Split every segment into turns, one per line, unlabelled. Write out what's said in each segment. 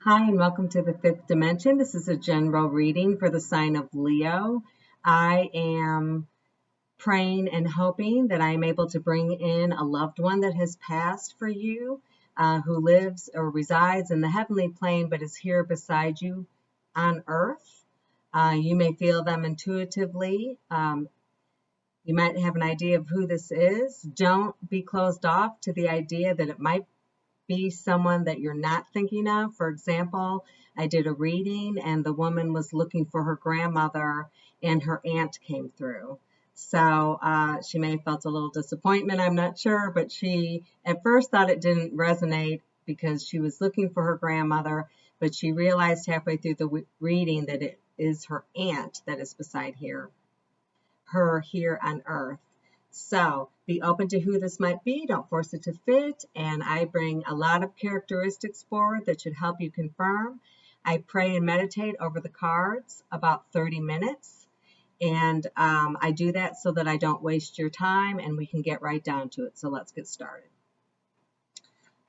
Hi, and welcome to the fifth dimension. This is a general reading for the sign of Leo. I am praying and hoping that I am able to bring in a loved one that has passed for you, who lives or resides in the heavenly plane but is here beside you on earth. You may feel them intuitively. You might have an idea of who this is. Don't be closed off to the idea that it might be someone that you're not thinking of. For example, I did a reading and the woman was looking for her grandmother and her aunt came through. So she may have felt a little disappointment, I'm not sure, but she at first thought it didn't resonate because she was looking for her grandmother, but she realized halfway through the reading that it is her aunt that is beside her here on earth. So be open to who this might be. Don't force it to fit. And I bring a lot of characteristics forward that should help you confirm. I pray and meditate over the cards about 30 minutes. And I do that so that I don't waste your time and we can get right down to it. So let's get started.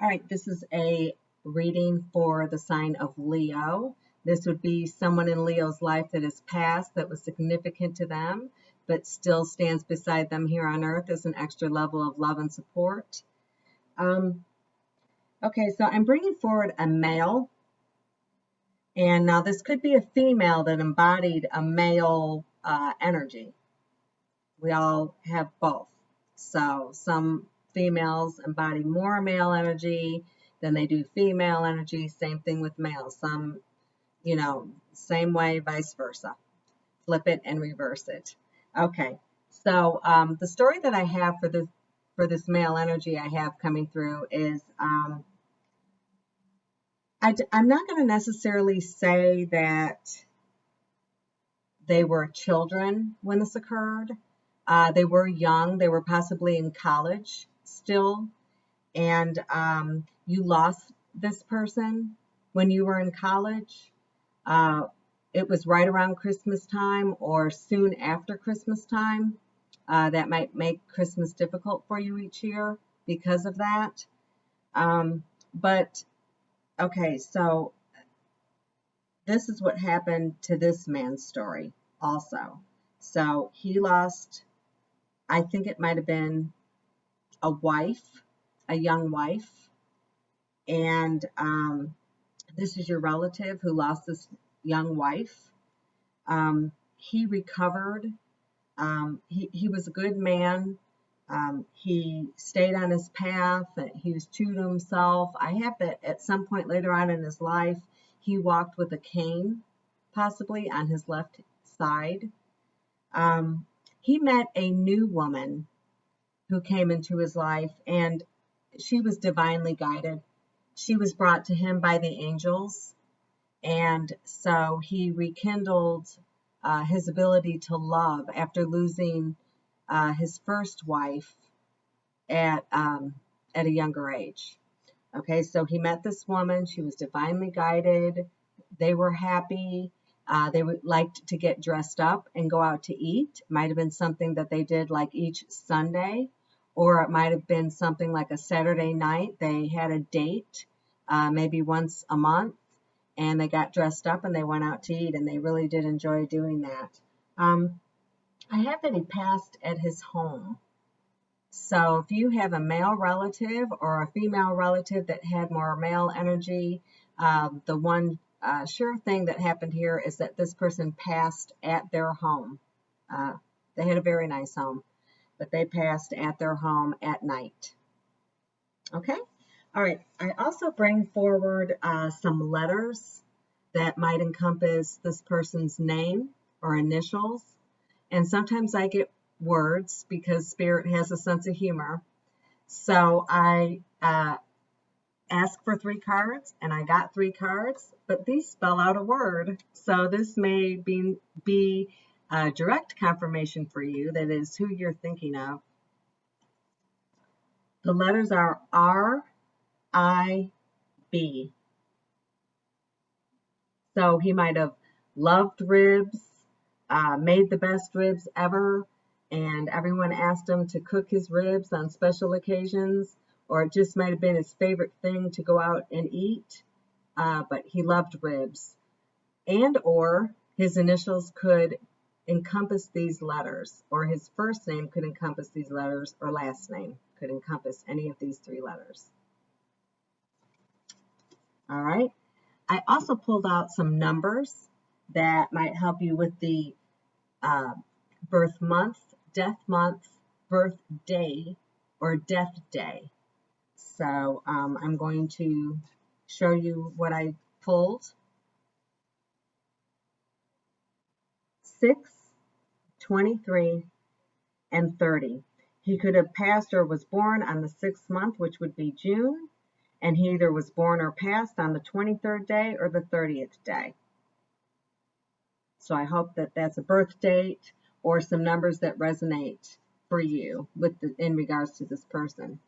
All right, this is a reading for the sign of Leo. This would be someone in Leo's life that has passed that was significant to them, but still stands beside them here on earth as an extra level of love and support. Okay, so I'm bringing forward a male, and now this could be a female that embodied a male energy. We all have both. So some females embody more male energy than they do female energy. Same thing with males. Some, same way, vice versa. Flip it and reverse it. Okay, so the story that I have for this male energy I have coming through is I'm not going to necessarily say that they were children when this occurred. They were young. They were possibly in college still, and you lost this person when you were in college. It was right around Christmas time or soon after Christmas time. That might make Christmas difficult for you each year because of that. But okay, so this is what happened to this man's story also. So he lost, I think it might have been a wife, a young wife. And this is your relative who lost this young wife. He recovered. He was a good man. He stayed on his path. He was true to himself. I have that at some point later on in his life, he walked with a cane, possibly on his left side. He met a new woman who came into his life, and she was divinely guided. She was brought to him by the angels, and so he rekindled his ability to love after losing his first wife at a younger age. Okay, so he met this woman. She was divinely guided. They were happy. They liked to get dressed up and go out to eat. It might have been something that they did like each Sunday, or it might have been something like a Saturday night. They had a date, maybe once a month, and they got dressed up and they went out to eat, and they really did enjoy doing that. I have that he passed at his home. So if you have a male relative or a female relative that had more male energy, the one sure thing that happened here is that this person passed at their home. They had a very nice home, but they passed at their home at night. Okay? All right. I also bring forward some letters that might encompass this person's name or initials. And sometimes I get words because Spirit has a sense of humor. So I asked for 3 cards, and I got 3 cards, but these spell out a word. So this may be a direct confirmation for you that is who you're thinking of. The letters are R-I-B. So he might have loved ribs, made the best ribs ever, and everyone asked him to cook his ribs on special occasions, or it just might have been his favorite thing to go out and eat. but he loved ribs. And or his initials could encompass these letters, or his first name could encompass these letters, or last name could encompass any of these 3 letters. All right. I also pulled out some numbers that might help you with the birth month, birth day, or death day. So I'm going to show you what I pulled. 6, 23, and 30. He could have passed or was born on the 6th month, which would be June, and he either was born or passed on the 23rd day or the 30th day. So I hope that that's a birth date or some numbers that resonate for you in regards to this person.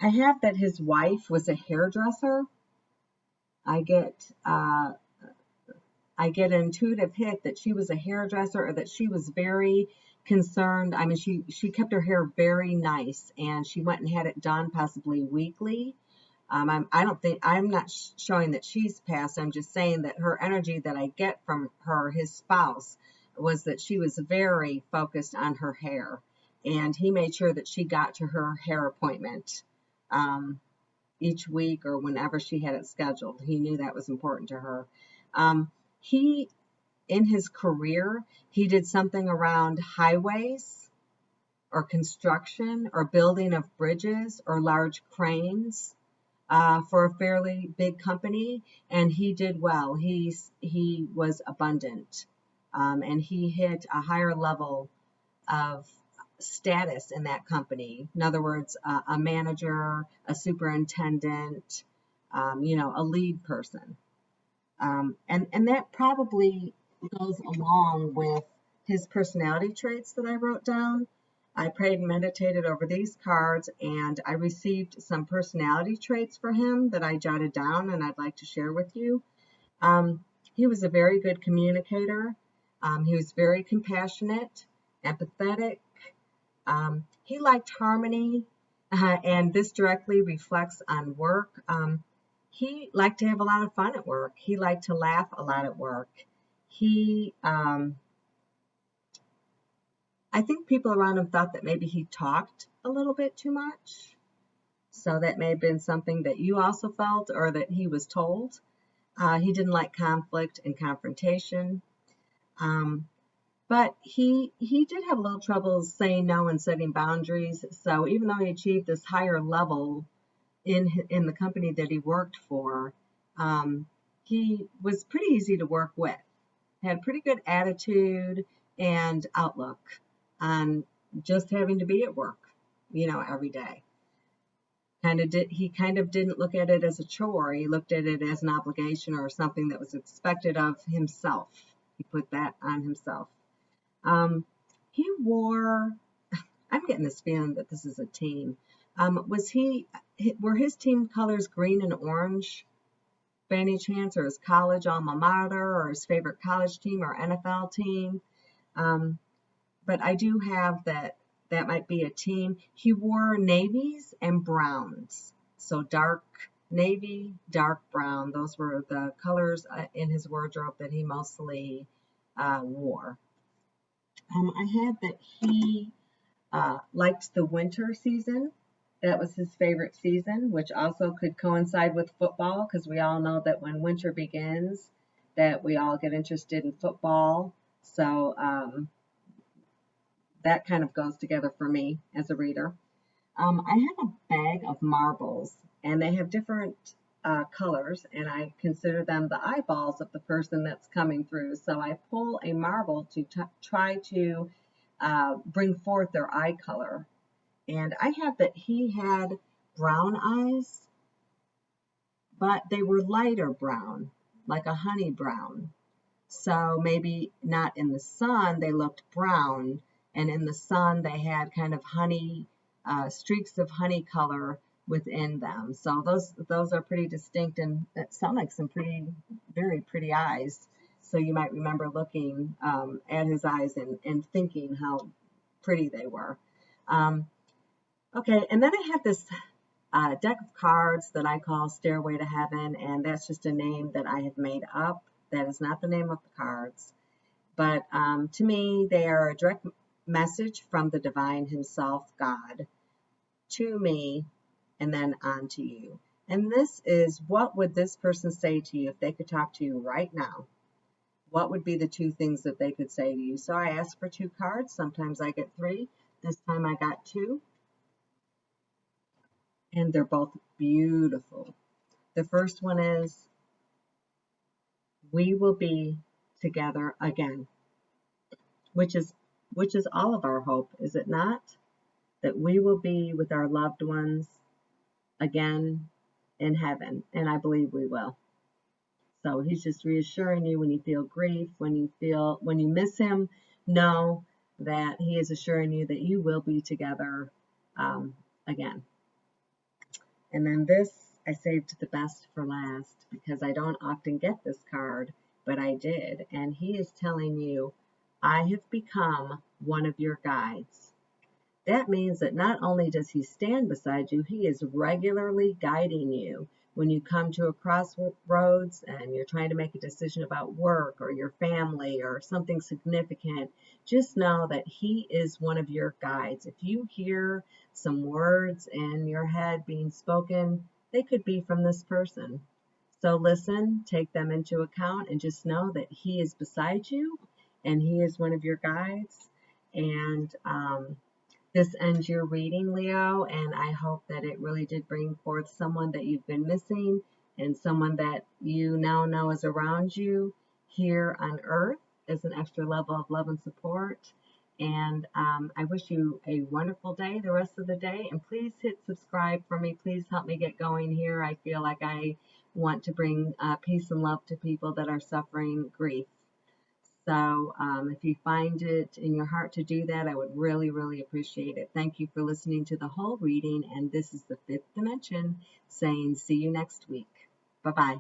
I have that his wife was a hairdresser. I get an intuitive hit that she was a hairdresser, or that she was very concerned. I mean, she kept her hair very nice, and she went and had it done possibly weekly. I'm not showing that she's passed. I'm just saying that her energy that I get from her, his spouse, was that she was very focused on her hair, and he made sure that she got to her hair appointment each week or whenever she had it scheduled. He knew that was important to her. In his career, he did something around highways or construction or building of bridges or large cranes for a fairly big company, and he did well. He was abundant, and he hit a higher level of status in that company. In other words, a manager, a superintendent, a lead person. And that probably goes along with his personality traits that I wrote down. I prayed and meditated over these cards, and I received some personality traits for him that I jotted down and I'd like to share with you. He was a very good communicator. He was very compassionate, empathetic. He liked harmony, and this directly reflects on work. He liked to have a lot of fun at work. He liked to laugh a lot at work. I think people around him thought that maybe he talked a little bit too much. So that may have been something that you also felt, or that he was told. He didn't like conflict and confrontation. But he did have a little trouble saying no and setting boundaries. So even though he achieved this higher level in the company that he worked for, he was pretty easy to work with. Had pretty good attitude and outlook on just having to be at work, every day. He kind of didn't look at it as a chore. He looked at it as an obligation or something that was expected of himself. He put that on himself. He wore, I'm getting this feeling that this is a team. Were his team colors green and orange by any chance, or his college alma mater, or his favorite college team or NFL team? But I do have that might be a team. He wore navies and browns. So dark navy, dark brown. Those were the colors in his wardrobe that he mostly wore. I had that he liked the winter season. That was his favorite season, which also could coincide with football, because we all know that when winter begins, that we all get interested in football. So that kind of goes together for me as a reader. I have a bag of marbles, and they have different colors, and I consider them the eyeballs of the person that's coming through. So I pull a marble to try to bring forth their eye color. And I have that he had brown eyes, but they were lighter brown, like a honey brown. So maybe not in the sun, they looked brown, and in the sun, they had kind of honey, streaks of honey color within them. So those are pretty distinct, and that sound like some very pretty eyes. So you might remember looking at his eyes and thinking how pretty they were. Okay, and then I have this deck of cards that I call Stairway to Heaven, and that's just a name that I have made up. That is not the name of the cards. But to me, they are a direct message from the divine himself, God, to me, and then on to you. And this is, what would this person say to you if they could talk to you right now? What would be the two things that they could say to you? So I asked for 2 cards. Sometimes I get 3. This time I got 2. And they're both beautiful. The first one is, we will be together again, which is all of our hope, is it not? That we will be with our loved ones again in heaven, and I believe we will. So he's just reassuring you when you feel grief, when you miss him, know that he is assuring you that you will be together again. And then this I saved the best for last because I don't often get this card, but I did. And he is telling you, I have become one of your guides. That means that not only does he stand beside you, he is regularly guiding you. When you come to a crossroads and you're trying to make a decision about work or your family or something significant, just know that he is one of your guides. If you hear some words in your head being spoken, they could be from this person. So listen, take them into account, and just know that he is beside you and he is one of your guides. And this ends your reading, Leo, and I hope that it really did bring forth someone that you've been missing and someone that you now know is around you here on earth as an extra level of love and support. And I wish you a wonderful day the rest of the day. And please hit subscribe for me. Please help me get going here. I feel like I want to bring peace and love to people that are suffering grief. So if you find it in your heart to do that, I would really, really appreciate it. Thank you for listening to the whole reading. And this is the 5th dimension saying, see you next week. Bye-bye.